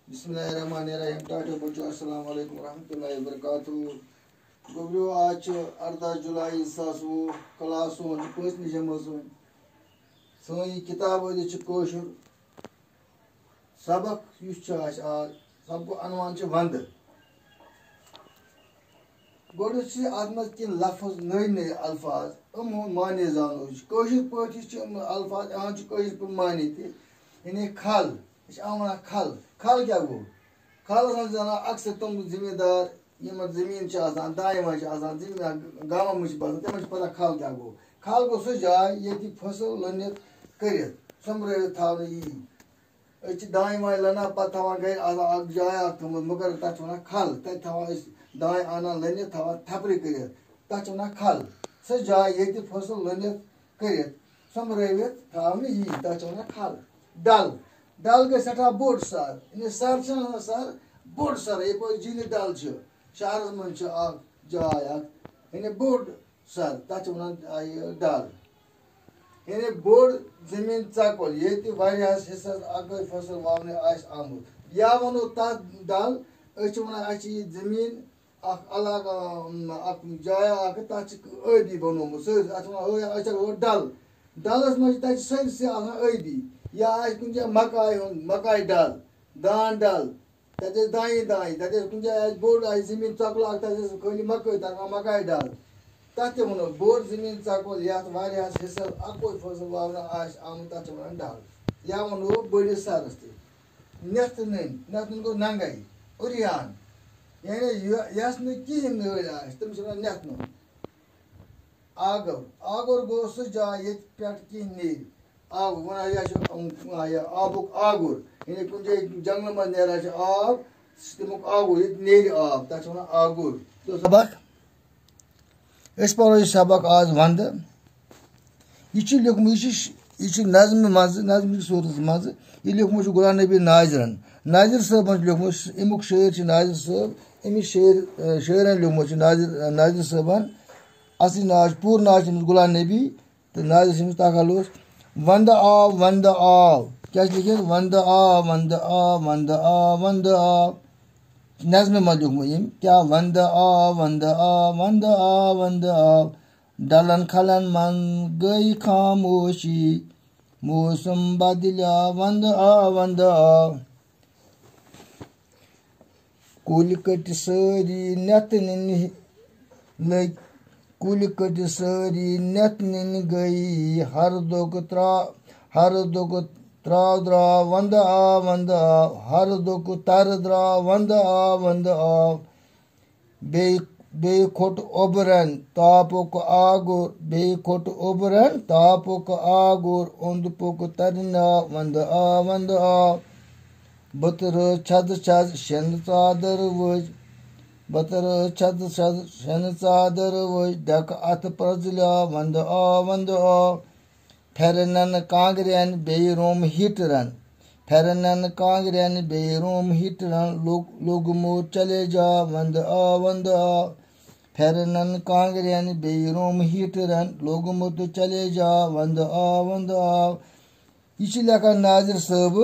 बिस्मिल्लाहिर्रहमानिर्रहीम टाटा बच्चो अस्सलाम वालेकुम रहमतुल्लाहि वबरकातुहू गोब्रियो आज 18 जुलाई 2020 क्लास 5 जमात सी किताब कोशुर सबक आज सबको अनवान वंद गोड़ अत मज कम लफ्ज नई अल्फाज माने जानो कोशुर पे अल्फाज यहाँ माने यानी खल यह खल खल क्या गो खल जाना अक्सर तुम जिम्मेदार जमीन दाए मज गाँव मज बसान तम पता खल क्या गो सह जाए ये फसल लनित कर सोम्ब्र यी दाए वाए लना पे गर जाए मुकर तथ वन खल तथ दाए आना लनित थपरी कर तथ खल सह जाए ये फसल लनित कर सोम्ब्रवित यी तथ वन खल डल डल गई सठा बोड़ सर इन सर सर बोड़ सर ये झील डल शहर मज जाए यानी बोड़ सर तथ वन डल यानी बोड़ जमीन चकोल ये हिस्स अगर फसल वावने आमुत या वनो तथ डल वन जमीन अलग जाया तथ आबी बनोमुत वन डल डलस मज तक सैसे आबी या कुछ जाए मकाई डल दान डल तक दाई दाई तक कुछ जाए बोड़ जमीन चकोल तक खाली मकई तक मकाई डल तथ वो बोड़ जमीन चकोल ये हिस्स अको फसल वावना आमुत तथ वन डल या वो बड़िस सरस नथ नन गो नंगाई उरियान यानी यस कहें नल तम नथ नुन आगर आगर गो सह जाए ये कह नीर आग वन आबुक आगुर यानी कुछ जंगल मज नेरान आब तमुक आगुर ये नेर आब तथ वन आगुर सबक पो सबक आज वंद यह लिखमुत यह नज़म मज नज़म सूरत मज यह लिखमुत गुलाम नबी नाजिरन नाजिर साहबन लिखमुत अमुक शेर नाजिर साहब अमिस शेरन लिखमुत नाजिर साहबन असली नाज पूर नाज गुलाम नबी तो नाजिर ताखालुस वंद आव क्या लिखे वंद आव वंद आव वंद आव वंद आव नज़म मज लिखमुत क्या वंद आव वंद आव वंद आव वंद आव डलन खलन मन गई खामोशी मौसम बदला वंद आव वंद आव कुल कट सारी नतन लग कुल कट सारी नतन गई हर दुख त्राव द्राव वंद आव वंद आव हर दुख तर द्राव वंद आव वंद आव बे खोट ओबरन तापुक आगुर बे खोट ओबरन तापुक आगुर ओंदपुक तरना वंद आव वंद आव बतर छद छद शन चादर वज बतर छद छद शन चादर वज डक अथ प्रजला वंद आव वंद आव फेरनन कांगरन बे रोम हिटरन फेरनन कांगरन बे रोम हिटरन लोग मो चले जा वंद आव वंद आव फेरनन कांगरन बे रोम हिटरन लोग मो तो चले जा वंद आव वंद आव यह लेखा नाजिर साहब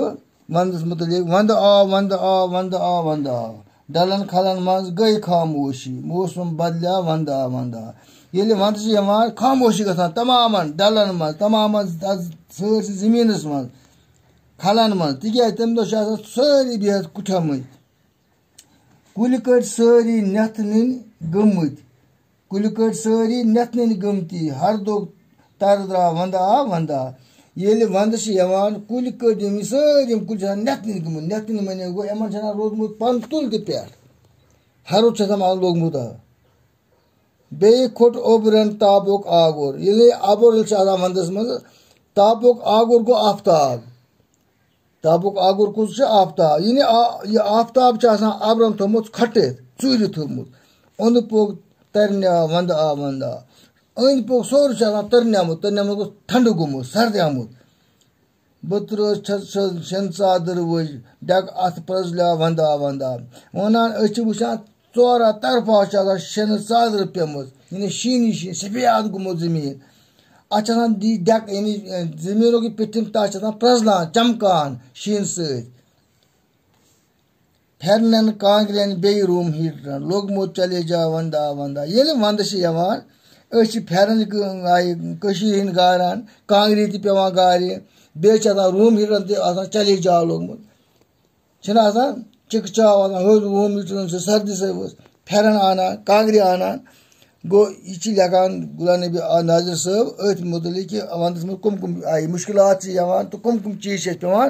वंदस मुतलिक वंद आव वंद आव वंद आव वंद आव डलन खलन मज गई खामोशी मौसम बदलिया वंद आव वंद आव ये वंद खामोशी गसान तमाम डलन मज तमाम सर जमीन मज खलन मज तिक तम दह सारी बिहत कुठ मज कुल कट सारी नथ गमत कुल कट सारी नथ गमती हर दो तर द्राव वंद आव वंद आव ये वंद कुल कट सारी कुल नथन गमत नथन मन गो इन रोदमुत पंतुल पे हरुद लोगमुत बे खोट ओबरन तापुक आगुर ये आबुर वंदस मज तापुक आगुर गो आफ्ताब तापुक आगुर कुछ आफ्ताब यानी यह आफ्ताब आबरन थोमुत खटित चूर थोमुत ओंद पोक तरना वंद आ वंद आ अंद पोक सोर तरनामुत तरनामुत गो ठंड गोमुत सर्द आमुत बतर शन चादर वज डक अथ प्रजला वंद आ वंद आ वनान वुचान चोरा तरफा शन चादर पेम यानी शीनी शीन सफेद गोमुत जमीन अत डक यानी जमीनों की पिठम तक प्रजलान चमकान शीन सत پھرنن کانگرین بیٚیہِ روٗم ہیٖٹرن لوٚگمُت چلے جا وندا وندا ییٚلہِ ونٛدٕ چھِ یِوان أسۍ چھِ پھٮ۪رن آیہِ کٔشیٖرِ ہِنٛدۍ گاران کانٛگرِ تہِ پٮ۪وان گارِ بیٚیہِ چھِ آسان روٗم ہیٖٹرن تہِ آسان چلے جا لوٚگمُت چھِنہٕ آسان چِکہٕ چاو آسان ہیوٚر روٗم ہیٖٹرن سۭتۍ سردی سۭتۍ ؤژھ پھٮ۪رن انان کانٛگرِ انان گوٚو یہِ چھِ لیکھان غلام نبی ناظر صٲب أتھۍ مُتعلق کہِ ونٛدس منٛز کٕم کٕم آیہِ مُشکلات چھِ یِوان تہٕ کٕم کٕم چیٖز چھِ اَسہِ پٮ۪وان